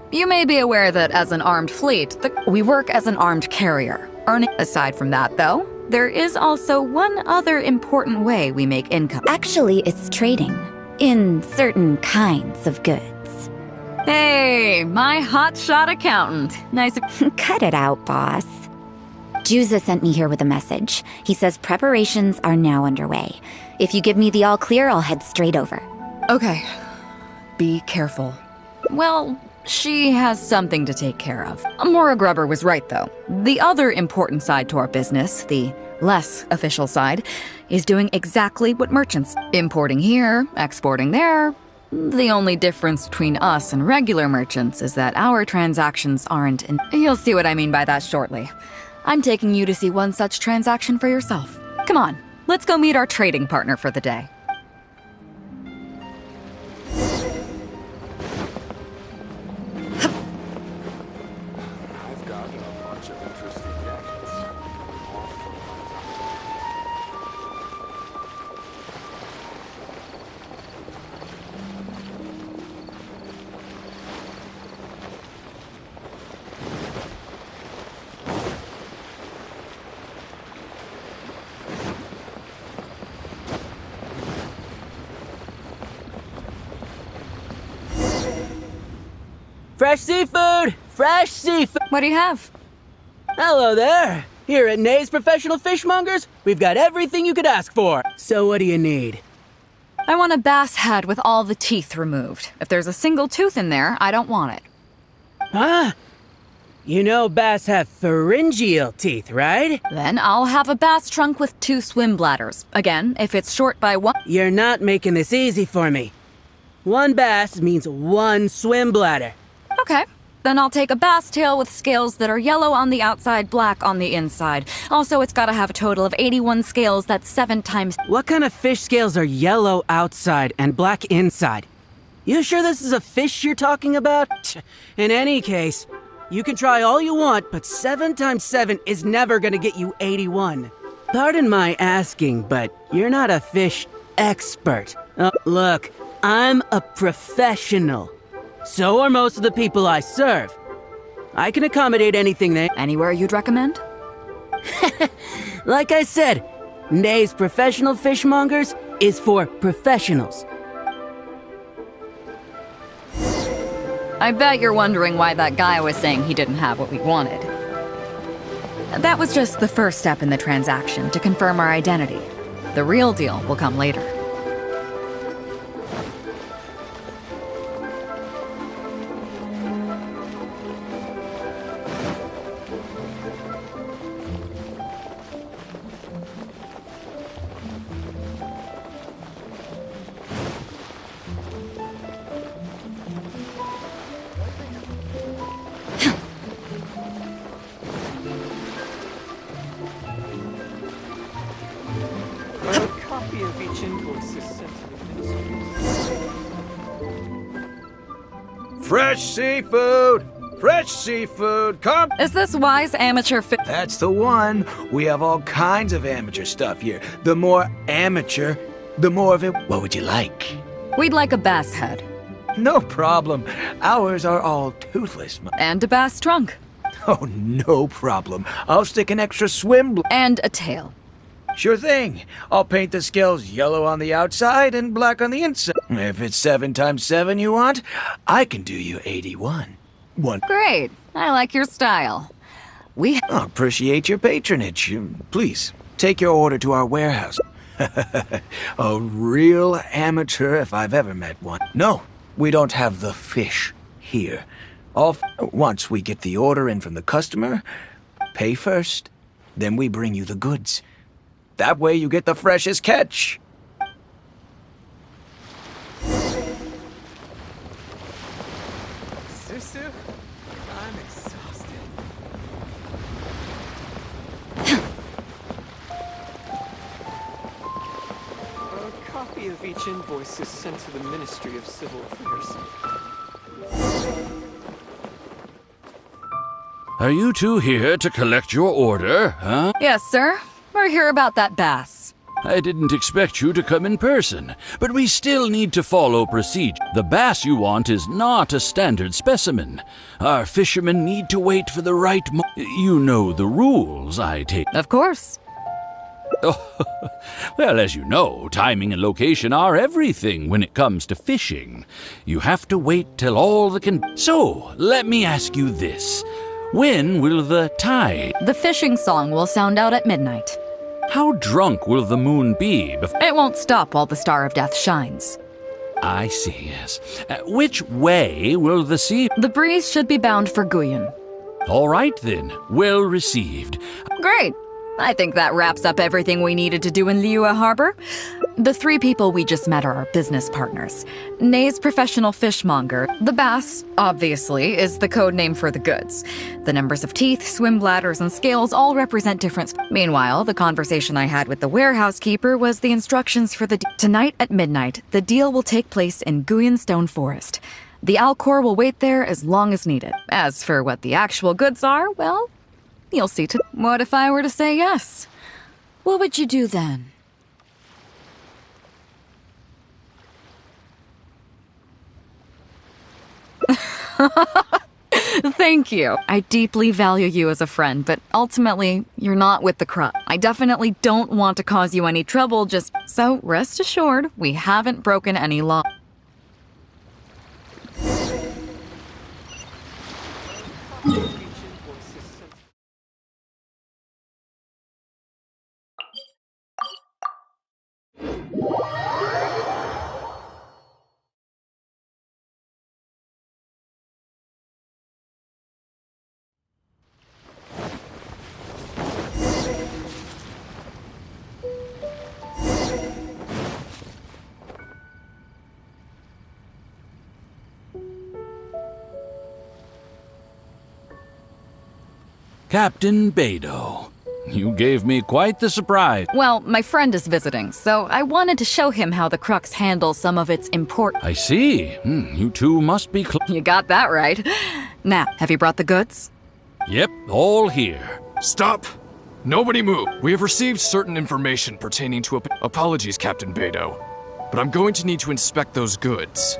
You may be aware that as an armed fleet, we work as an armed carrier. Aside from that, though, there is also one other important way we make income. Actually, it's trading. In certain kinds of goods. Hey, my hotshot accountant. Nice. Cut it out, boss. Juza sent me here with a message. He says preparations are now underway. If you give me the all clear, I'll head straight over. Okay. Be careful. Well, she has something to take care of. Mora Grubber was right, though. The other important side to our business, the less official side, is doing exactly what merchants. Importing here, exporting there. The only difference between us and regular merchants is that our transactions aren't in... You'll see what I mean by that shortly. I'm taking you to see one such transaction for yourself. Come on, let's go meet our trading partner for the day. Fresh seafood! Fresh seafood! What do you have? Hello there! Here at Nay's Professional Fishmongers, we've got everything you could ask for. So what do you need? I want a bass head with all the teeth removed. If there's a single tooth in there, I don't want it. Huh? You know bass have pharyngeal teeth, right? Then I'll have a bass trunk with 2 swim bladders. Again, if it's short by 1... You're not making this easy for me. 1 bass means 1 swim bladder. Okay. Then I'll take a bass tail with scales that are yellow on the outside, black on the inside. Also, it's gotta have a total of 81 scales, that's 7 times... What kind of fish scales are yellow outside and black inside? You sure this is a fish you're talking about? In any case, you can try all you want, but 7 times 7 is never gonna get you 81. Pardon my asking, but you're not a fish expert. Look, I'm a professional. So are most of the people I serve. I can accommodate anything they... Anywhere you'd recommend? Like I said, Nay's Professional Fishmongers is for professionals. I bet you're wondering why that guy was saying he didn't have what we wanted. That was just the first step in the transaction to confirm our identity. The real deal will come later. Of each invoice is sent to the ministry. Fresh seafood! Fresh seafood! Come! Is this wise amateur That's the one. We have all kinds of amateur stuff here. The more amateur, the more of it. What would you like? We'd like a bass head. No problem. Ours are all toothless. And a bass trunk. Oh, no problem. I'll stick an extra swim... And a tail. Sure thing. I'll paint the scales yellow on the outside and black on the inside. If it's 7 times 7 you want, I can do you 81. Great. I like your style. I appreciate your patronage. Please, take your order to our warehouse. A real amateur if I've ever met one. No, we don't have the fish here. Once we get the order in from the customer, pay first, then we bring you the goods. That way you get the freshest catch. Susu, I'm exhausted. A copy of each invoice is sent to the Ministry of Civil Affairs. Are you two here to collect your order, huh? Yes, sir. We're here about that bass. I didn't expect you to come in person, but we still need to follow procedure. The bass you want is not a standard specimen. Our fishermen need to wait for the right You know the rules, I take. Of course. Well, as you know, timing and location are everything when it comes to fishing. You have to wait till all the So, let me ask you this. When will the tide? The fishing song will sound out at midnight. How drunk will the moon be It won't stop while the Star of Death shines. I see, yes. Which way will the sea? The breeze should be bound for Guyan. All right, then. Well received. Great. I think that wraps up everything we needed to do in Liyue Harbor. The 3 people we just met are our business partners. Nay's professional fishmonger. The bass, obviously, is the code name for the goods. The numbers of teeth, swim bladders, and scales all represent different. Meanwhile, the conversation I had with the warehouse keeper was the instructions for the Tonight at midnight, the deal will take place in Guyan Stone Forest. The Alcor will wait there as long as needed. As for what the actual goods are, well, you'll see. What if I were to say yes? What would you do then? Thank you. I deeply value you as a friend, but ultimately, you're not with the crowd. I definitely don't want to cause you any trouble, so rest assured, we haven't broken any law. Captain Beidou. You gave me quite the surprise. Well, my friend is visiting, so I wanted to show him how the Crux handles some of its I see. You two must be You got that right. Now, have you brought the goods? Yep, all here. Stop! Nobody move! We have received certain information pertaining to Apologies, Captain Beidou, but I'm going to need to inspect those goods.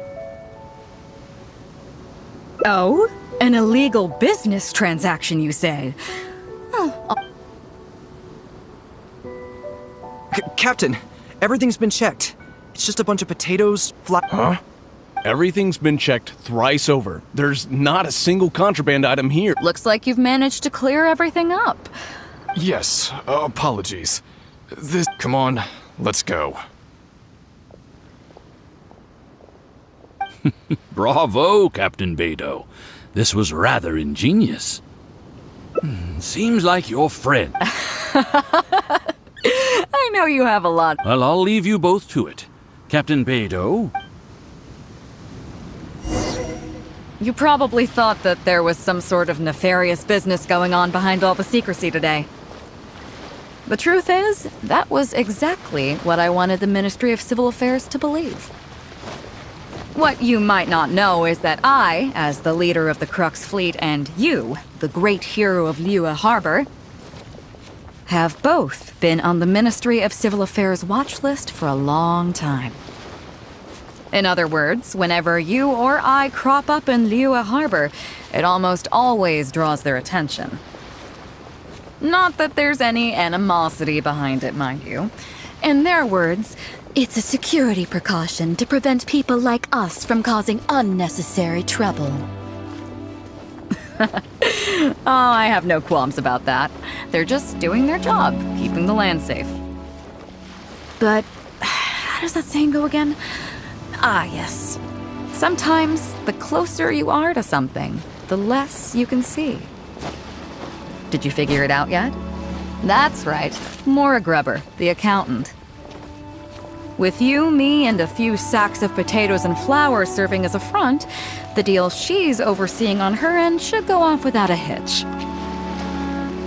Oh? An illegal business transaction, you say? Captain, everything's been checked. It's just a bunch of potatoes, Huh? Everything's been checked thrice over. There's not a single contraband item here. Looks like you've managed to clear everything up. Yes, apologies. Come on, let's go. Bravo, Captain Beidou. This was rather ingenious. Seems like your friend. I know you have a lot. Well, I'll leave you both to it. Captain Beidou? You probably thought that there was some sort of nefarious business going on behind all the secrecy today. The truth is, that was exactly what I wanted the Ministry of Civil Affairs to believe. What you might not know is that I, as the leader of the Crux fleet, and you, the great hero of Liyue Harbor, have both been on the Ministry of Civil Affairs watch list for a long time. In other words, whenever you or I crop up in Liyue Harbor, it almost always draws their attention. Not that there's any animosity behind it, mind you. In their words, it's a security precaution to prevent people like us from causing unnecessary trouble. Oh, I have no qualms about that. They're just doing their job, keeping the land safe. But how does that saying go again? Ah, yes. Sometimes the closer you are to something, the less you can see. Did you figure it out yet? That's right. Maura Grubber, the accountant. With you, me, and a few sacks of potatoes and flour serving as a front, the deal she's overseeing on her end should go off without a hitch.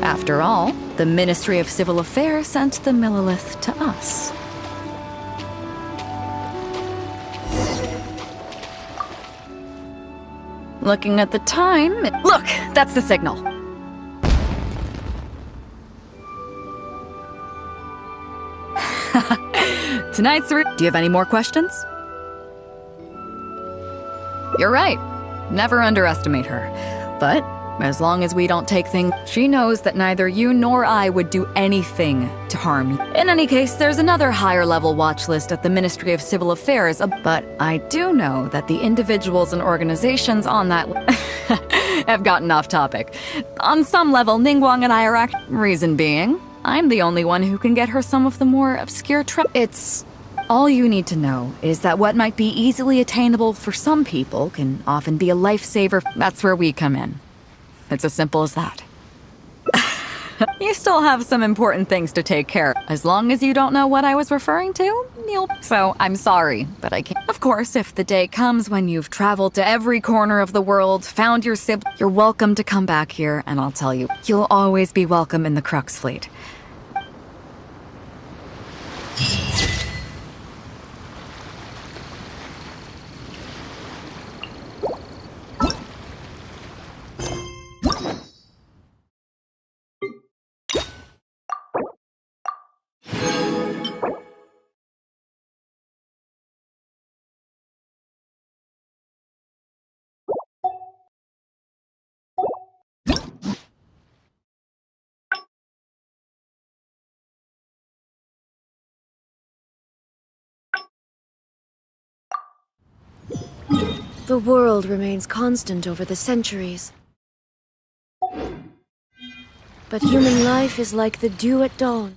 After all, the Ministry of Civil Affairs sent the Millilith to us. Looking at the time... Look! That's the signal! tonight's route. Do you have any more questions? You're right. Never underestimate her. But as long as we don't take things, she knows that neither you nor I would do anything to harm you. In any case, there's another higher level watch list at the Ministry of Civil Affairs, but I do know that the individuals and organizations on that have gotten off topic. On some level, Ningguang and I are reason being, I'm the only one who can get her some of the more obscure It's... All you need to know is that what might be easily attainable for some people can often be a lifesaver. That's where we come in. It's as simple as that. You still have some important things to take care of. As long as you don't know what I was referring to, So, I'm sorry, but I can't. Of course, if the day comes when you've traveled to every corner of the world, found your sibling, you're welcome to come back here, and I'll tell you, you'll always be welcome in the Crux Fleet. The world remains constant over the centuries. But human life is like the dew at dawn.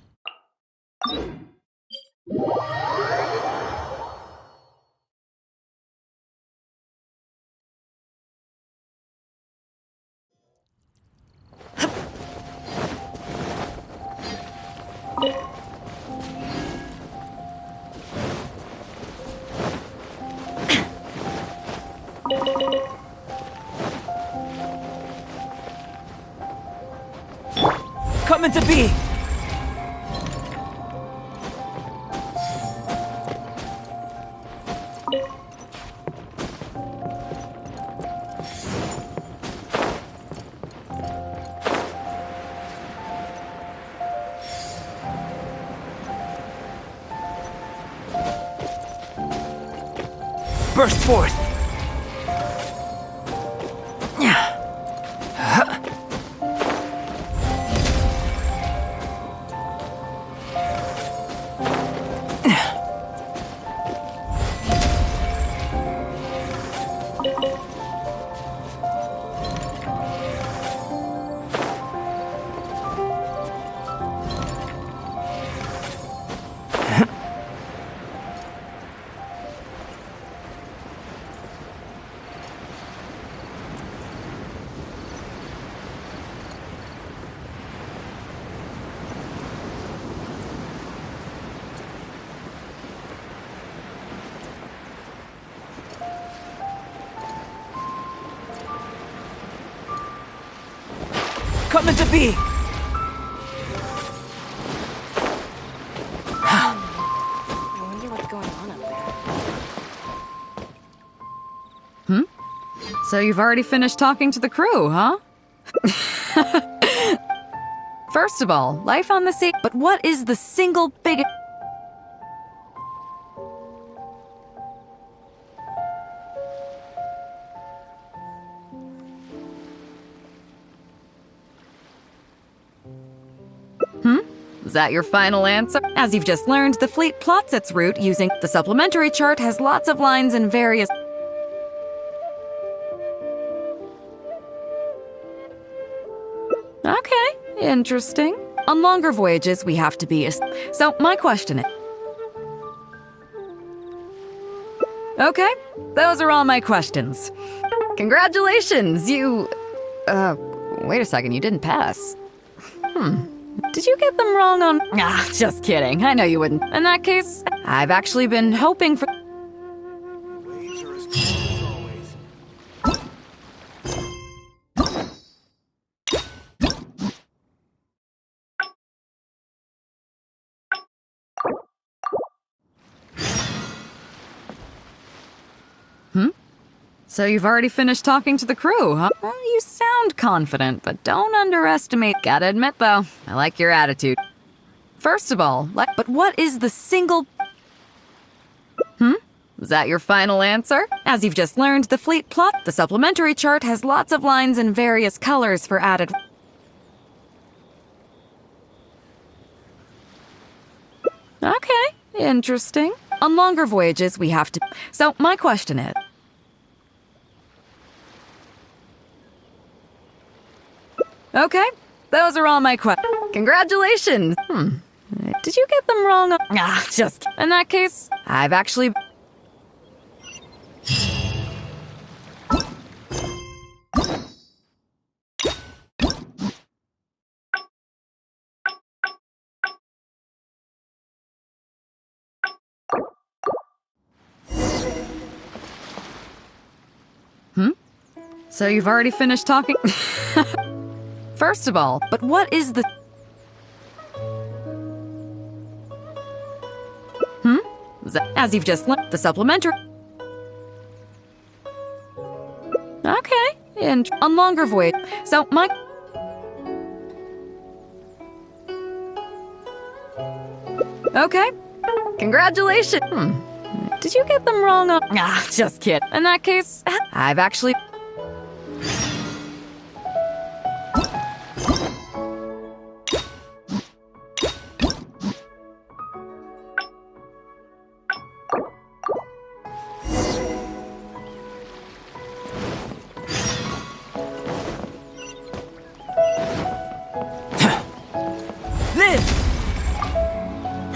Coming to be! Burst forth! Coming to be! I wonder what's going on up there. So you've already finished talking to the crew, huh? First of all, life on the sea. But what is the single biggest... Is that your final answer? As you've just learned, the fleet plots its route using the supplementary chart has lots of lines in various... Okay, interesting. On longer voyages, we have to be... So, my question is... Okay, those are all my questions. Congratulations, you... wait a second, you didn't pass. Did you get them wrong on... Ah, just kidding. I know you wouldn't. In that case, I've actually been hoping for... Waves are as cold as always. So you've already finished talking to the crew, huh? Well, you sound confident, but don't underestimate... Gotta admit, though, I like your attitude. First of all, but what is the single... Is that your final answer? As you've just learned, the fleet plot, the supplementary chart has lots of lines in various colors for added... Okay, interesting. On longer voyages, we have to... So, my question is... Okay, those are all my questions. Congratulations! Did you get them wrong? Just... In that case, I've actually... So you've already finished talking? First of all, but what is the... As you've just learned, the supplementary... Okay, and on longer voyage. So my... Okay, congratulations! Did you get them wrong? Just kidding. In that case, I've actually...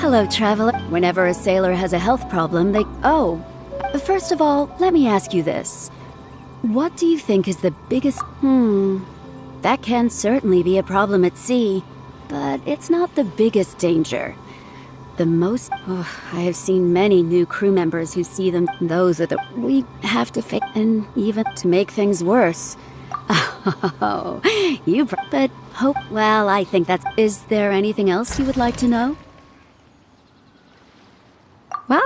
Hello, traveler. Whenever a sailor has a health problem, they... Oh, first of all, let me ask you this. What do you think is the biggest... That can certainly be a problem at sea, but it's not the biggest danger. The most... I have seen many new crew members who see them. Those are the... We have to fix... And even to make things worse. Oh, you... But hope... Well, I think that's... Is there anything else you would like to know? Well...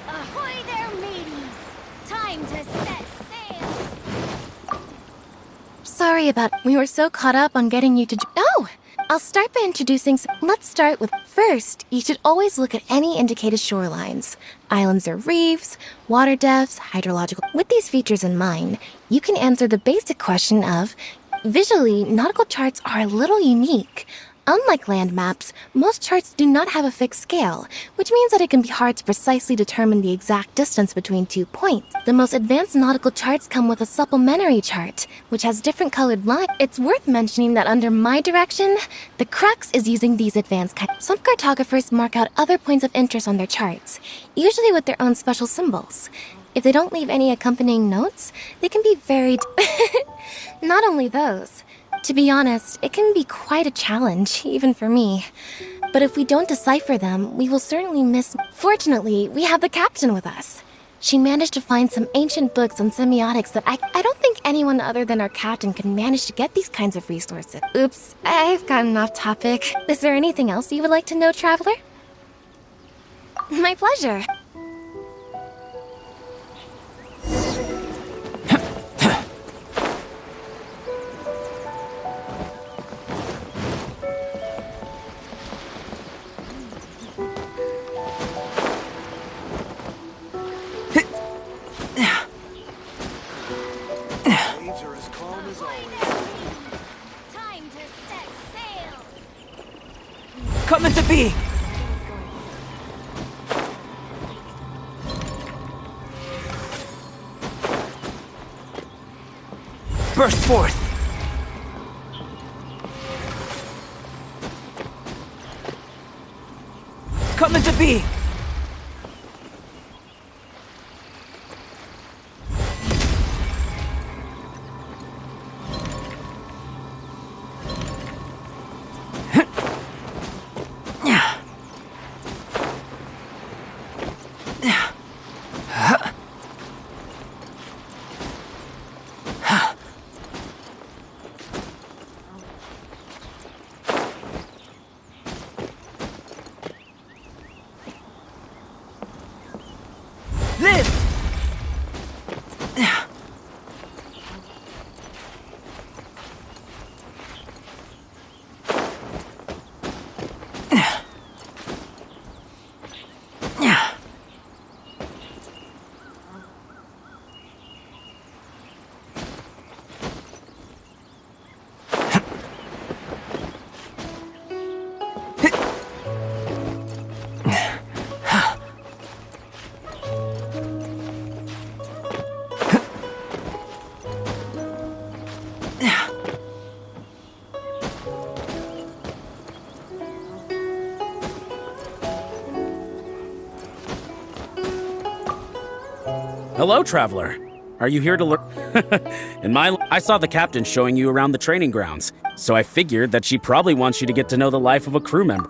Ahoy there, mateys! Time to set sail! Sorry about... We were so caught up on getting you to... Oh! I'll start by introducing... Let's start with... First, you should always look at any indicated shorelines. Islands or reefs, water depths, hydrological... With these features in mind, you can answer the basic question of... Visually, nautical charts are a little unique. Unlike land maps, most charts do not have a fixed scale, which means that it can be hard to precisely determine the exact distance between 2 points. The most advanced nautical charts come with a supplementary chart, which has different colored lines. It's worth mentioning that under my direction, the crux is using these advanced Some cartographers mark out other points of interest on their charts, usually with their own special symbols. If they don't leave any accompanying notes, they can be very... Not only those. To be honest, it can be quite a challenge, even for me. But if we don't decipher them, we will certainly miss... Fortunately, we have the captain with us. She managed to find some ancient books on semiotics that I don't think anyone other than our captain can manage to get these kinds of resources. Oops, I've gotten off topic. Is there anything else you would like to know, traveler? My pleasure. Coming to be! Burst forth! Coming to be! Hello, traveler. Are you here to learn? I saw the captain showing you around the training grounds, so I figured that she probably wants you to get to know the life of a crew member.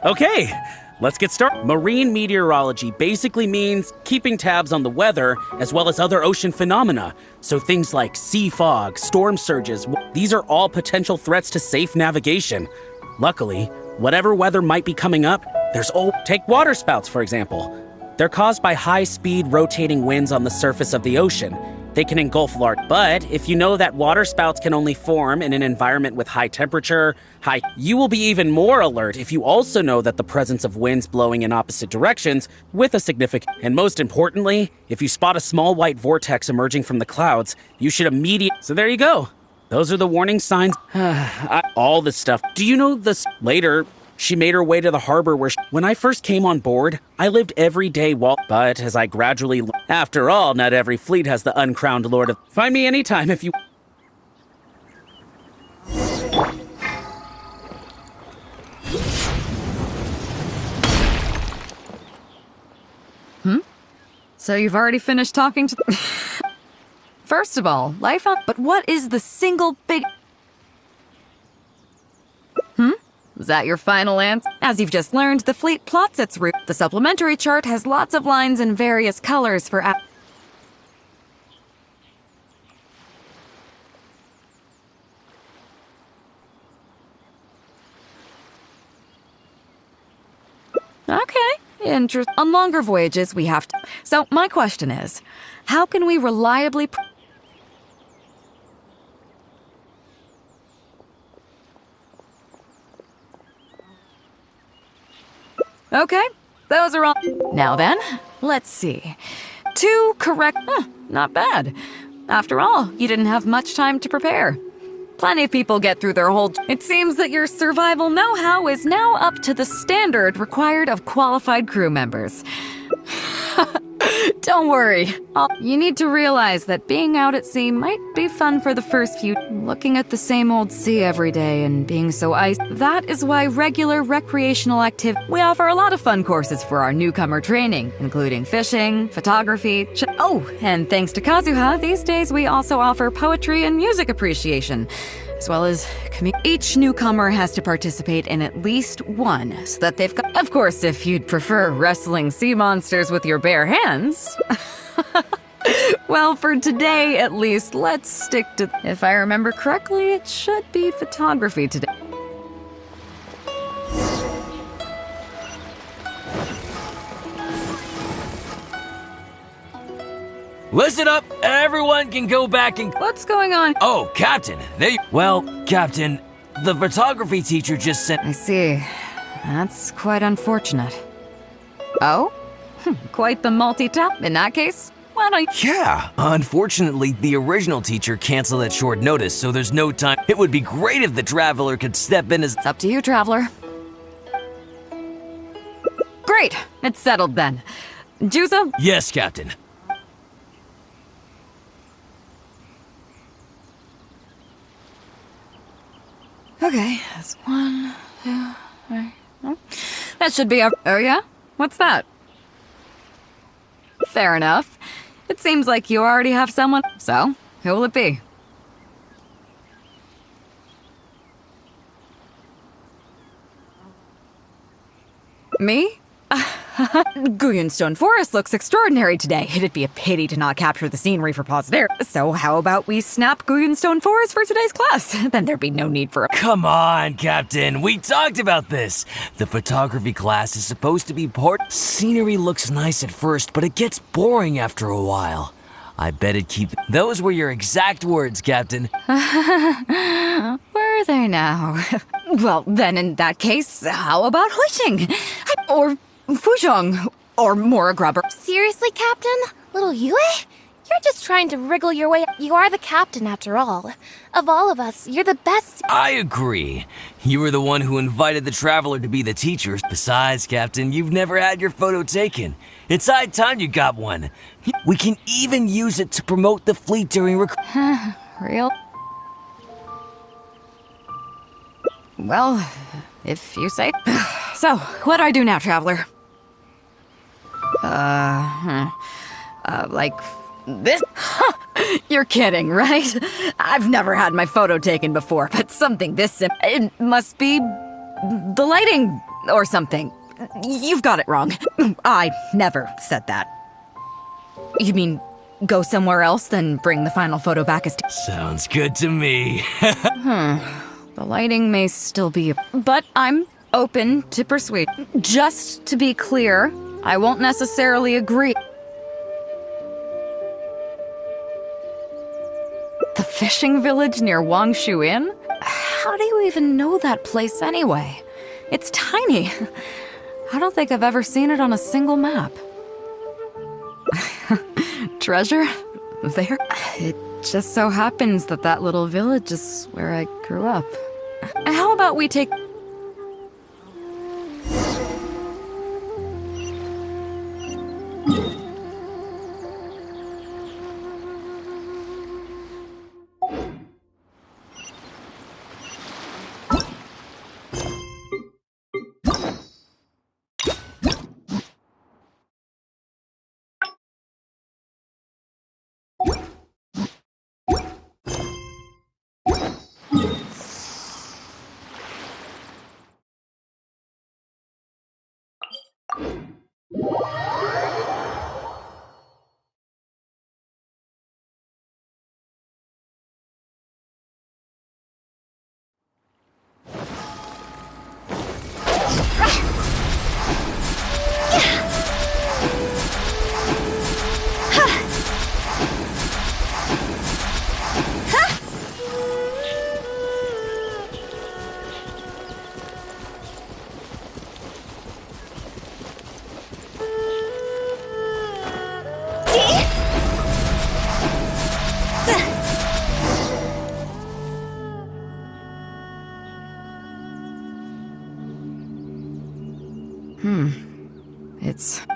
Okay, let's get started. Marine meteorology basically means keeping tabs on the weather as well as other ocean phenomena. So things like sea fog, storm surges, these are all potential threats to safe navigation. Luckily, whatever weather might be coming up, take water spouts, for example. They're caused by high-speed rotating winds on the surface of the ocean. They can engulf large, but if you know that water spouts can only form in an environment with high temperature, you will be even more alert if you also know that the presence of winds blowing in opposite directions with a significant, and most importantly, if you spot a small white vortex emerging from the clouds, you should immediately, so there you go. Those are the warning signs. All this stuff. Do you know this? Later, she made her way to the harbor when I first came on board, I lived every day but as I gradually... After all, not every fleet has the uncrowned lord of... Find me anytime if you... So you've already finished talking to... First of all, life on... But what is the single big... Is that your final answer? As you've just learned, the fleet plots its route. The supplementary chart has lots of lines in various colors for Okay, interesting. On longer voyages, we have to... So, my question is, how can we reliably... Okay, those are all. Now then, let's see. 2 correct. Not bad. After all, you didn't have much time to prepare. Plenty of people get through their whole... It seems that your survival know-how is now up to the standard required of qualified crew members. Don't worry. You need to realize that being out at sea might be fun for the first few... Looking at the same old sea every day and being so that is why regular recreational activity... We offer a lot of fun courses for our newcomer training, including fishing, photography... and thanks to Kazuha, these days we also offer poetry and music appreciation, as well as... Each newcomer has to participate in at least one, so that they've got... Of course, if you'd prefer wrestling sea monsters with your bare hands... Well, for today, at least, let's stick to... If I remember correctly, it should be photography today. Listen up! Everyone can go back and... What's going on? Oh, Captain, Well, Captain, the photography teacher just sent... I see. That's quite unfortunate. Oh? Quite the multi-tap. In that case, why don't you... Yeah, unfortunately, the original teacher canceled at short notice, so there's no time. It would be great if the Traveler could step in as... It's up to you, Traveler. Great! It's settled then. Juzo? Yes, Captain. Okay, that's 1, 2, 3... That should be our... Oh yeah? What's that? Fair enough. It seems like you already have someone... So, who will it be? Me? Guyonstone Forest looks extraordinary today. It'd be a pity to not capture the scenery for posterity. So how about we snap Guyonstone Forest for today's class? Then there'd be no need for... Come on, Captain. We talked about this. The photography class is supposed to be part... Scenery looks nice at first, but it gets boring after a while. I bet it'd keep... Those were your exact words, Captain. Were they now? Well, then in that case, how about Huixing? Or... Fuzhong, or Mora Grubber. Seriously, Captain? Little Yue? You're just trying to wriggle your way. You are the captain, after all. Of all of us, you're the best. I agree. You were the one who invited the Traveler to be the teacher. Besides, Captain, you've never had your photo taken. It's high time you got one. We can even use it to promote the fleet during Real? Well, if you say. So, what do I do now, Traveler? Like this? You're kidding, right? I've never had my photo taken before, but something this it must be the lighting or something. You've got it wrong. I never said that. You mean go somewhere else, then bring the final photo back as... Sounds good to me. The lighting may still be... But I'm open to persuade. Just to be clear, I won't necessarily agree. The fishing village near Wangshu Inn? How do you even know that place anyway? It's tiny. I don't think I've ever seen it on a single map. Treasure? There? It just so happens that that little village is where I grew up. How about we take...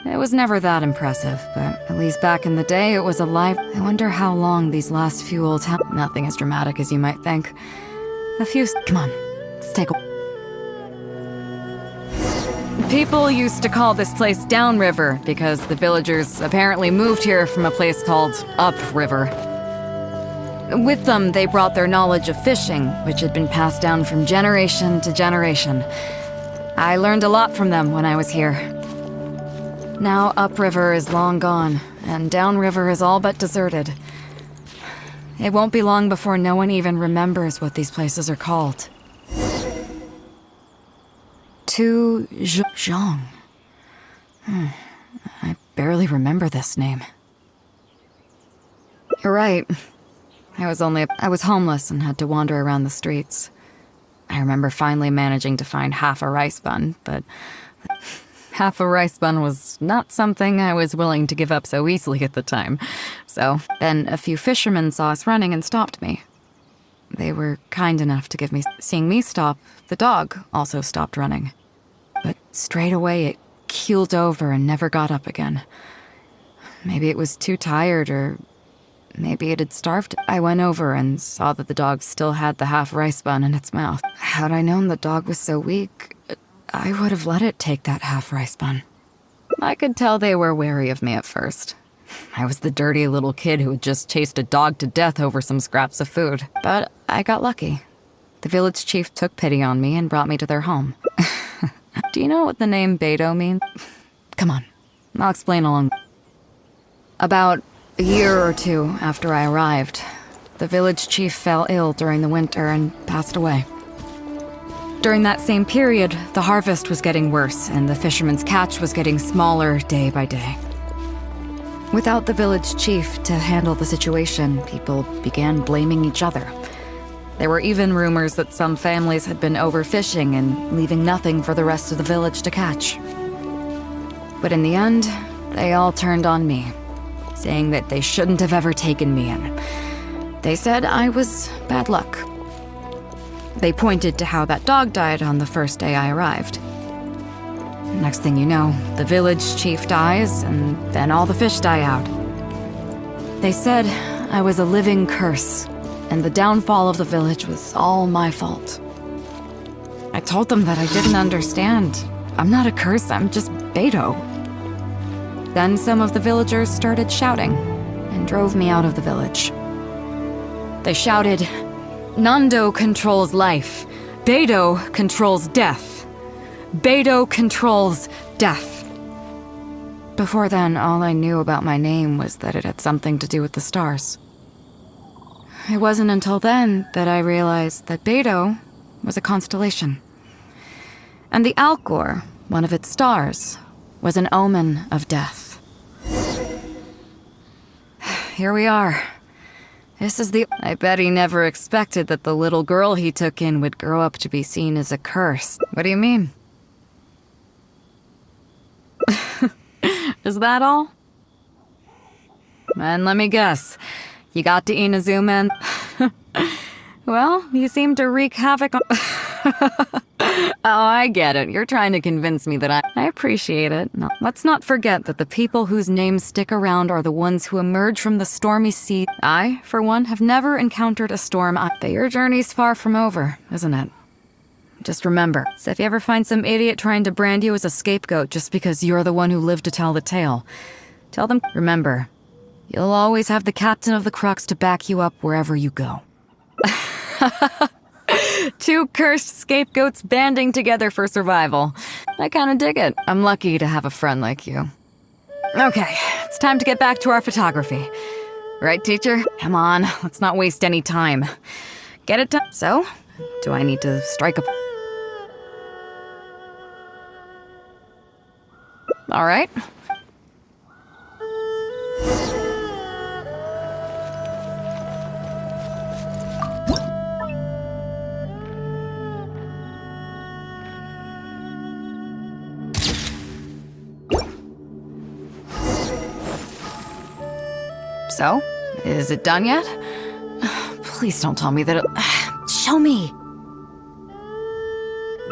It was never that impressive, but at least back in the day it was alive. I wonder how long these last few old towns... Nothing as dramatic as you might think. A few... Come on, let's take a... People used to call this place Downriver because the villagers apparently moved here from a place called Upriver. With them, they brought their knowledge of fishing, which had been passed down from generation to generation. I learned a lot from them when I was here. Now Upriver is long gone, and Downriver is all but deserted. It won't be long before no one even remembers what these places are called. Tu Zhang. I barely remember this name. You're right. I was homeless and had to wander around the streets. I remember finally managing to find half a rice bun, but... half a rice bun was not something I was willing to give up so easily at the time. So, then a few fishermen saw us running and stopped me. They were kind enough to give me... Seeing me stop, the dog also stopped running. But straight away it keeled over and never got up again. Maybe it was too tired, or maybe it had starved. I went over and saw that the dog still had the half rice bun in its mouth. Had I known the dog was so weak, I would have let it take that half rice bun. I could tell they were wary of me at first. I was the dirty little kid who had just chased a dog to death over some scraps of food. But I got lucky. The village chief took pity on me and brought me to their home. Do you know what the name beidou means? Come on, I'll explain along. About a year or two after I arrived, the village chief fell ill during the winter and passed away. During that same period, the harvest was getting worse, and the fishermen's catch was getting smaller day by day. Without the village chief to handle the situation, people began blaming each other. There were even rumors that some families had been overfishing and leaving nothing for the rest of the village to catch. But in the end, they all turned on me, saying that they shouldn't have ever taken me in. They said I was bad luck. They pointed to how that dog died on the first day I arrived. Next thing you know, the village chief dies, and then all the fish die out. They said I was a living curse, and the downfall of the village was all my fault. I told them that I didn't understand. I'm not a curse, I'm just beidou. Then some of the villagers started shouting and drove me out of the village. They shouted, "Nando controls life. Beidou controls death. Beidou controls death." Before then, all I knew about my name was that it had something to do with the stars. It wasn't until then that I realized that Beidou was a constellation. And the Alcor, one of its stars, was an omen of death. Here we are. This is the... I bet he never expected that the little girl he took in would grow up to be seen as a curse. What do you mean? Is that all? And let me guess. You got to Inazuma and... Well, you seem to wreak havoc on... Oh, I get it. You're trying to convince me that I appreciate it. No, let's not forget that the people whose names stick around are the ones who emerge from the stormy sea. I, for one, have never encountered a storm. But your journey's far from over, isn't it? Just remember, so if you ever find some idiot trying to brand you as a scapegoat just because you're the one who lived to tell the tale, tell them, remember, you'll always have the captain of the Crux to back you up wherever you go. Two cursed scapegoats banding together for survival. I kinda dig it. I'm lucky to have a friend like you. Okay, it's time to get back to our photography. Right, teacher? Come on, let's not waste any time. Get it done. So, do I need to strike a... All right. So, is it done yet? Please don't tell me that it... Show me!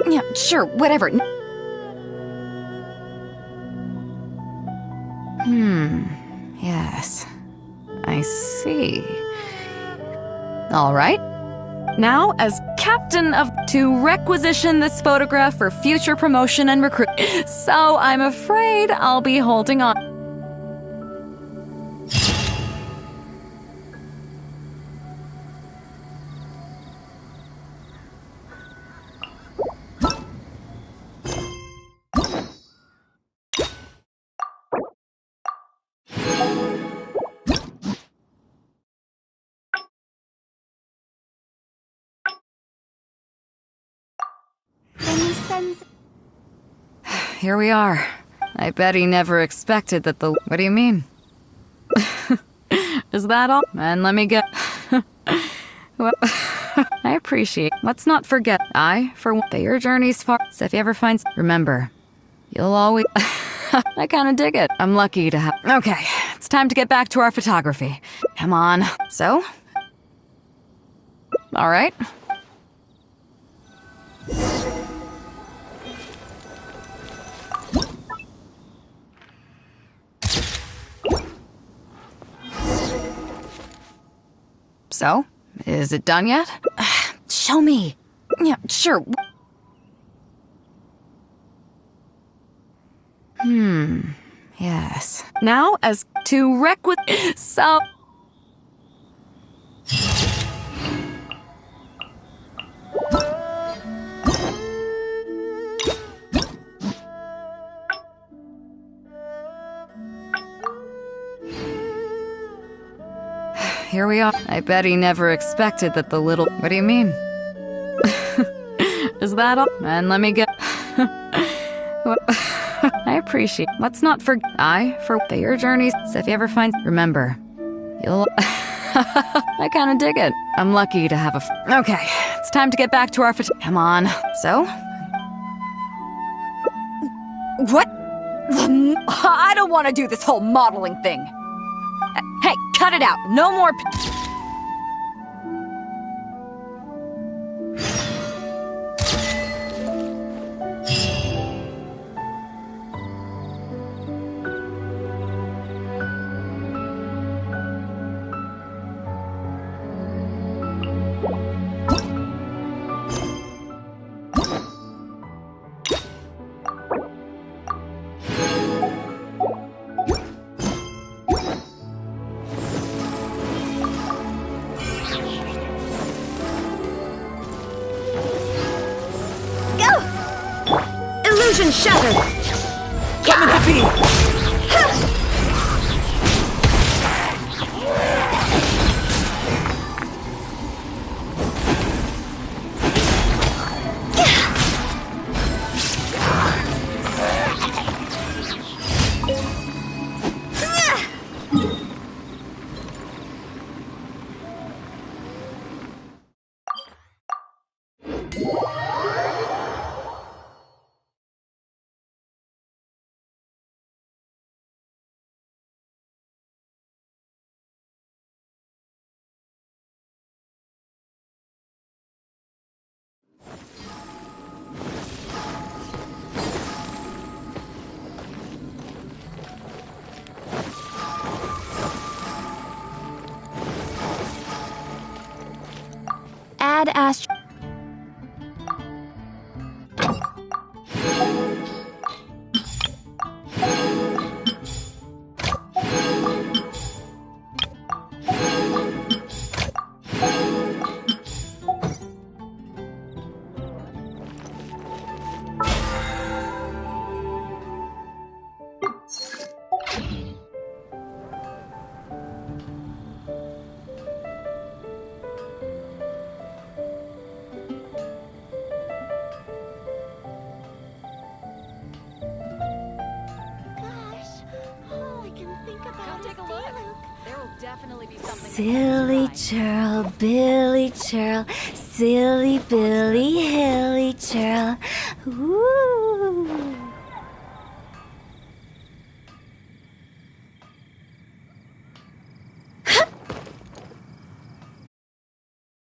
Yeah, sure, whatever. Yes. I see. All right. Now, as captain of... to requisition this photograph for future promotion and recruit... So, I'm afraid I'll be holding on... Here we are. I bet he never expected that the... What do you mean? Is that all? And let me get... Well, I appreciate... Let's not forget, for one, that your journey's far... So if you ever find... Remember, you'll always... I kinda dig it. I'm lucky to have... Okay, it's time to get back to our photography. Come on. So? All right. So, is it done yet? Show me. Yeah, sure. Yes. Now, as to so... Here we are. I bet he never expected that the little... What do you mean? Is that all? And let me get... Well, I appreciate... Let's not forget... for that your journeys... So if you ever find... Remember, you'll... I kinda dig it. I'm lucky to have a... Okay, it's time to get back to our... Come on. So? What? I don't want to do this whole modeling thing. Hey, cut it out. No more... shattered! Coming to be! Add Astro. Silly churl, Billy churl, silly Billy, hilly churl. Ooh.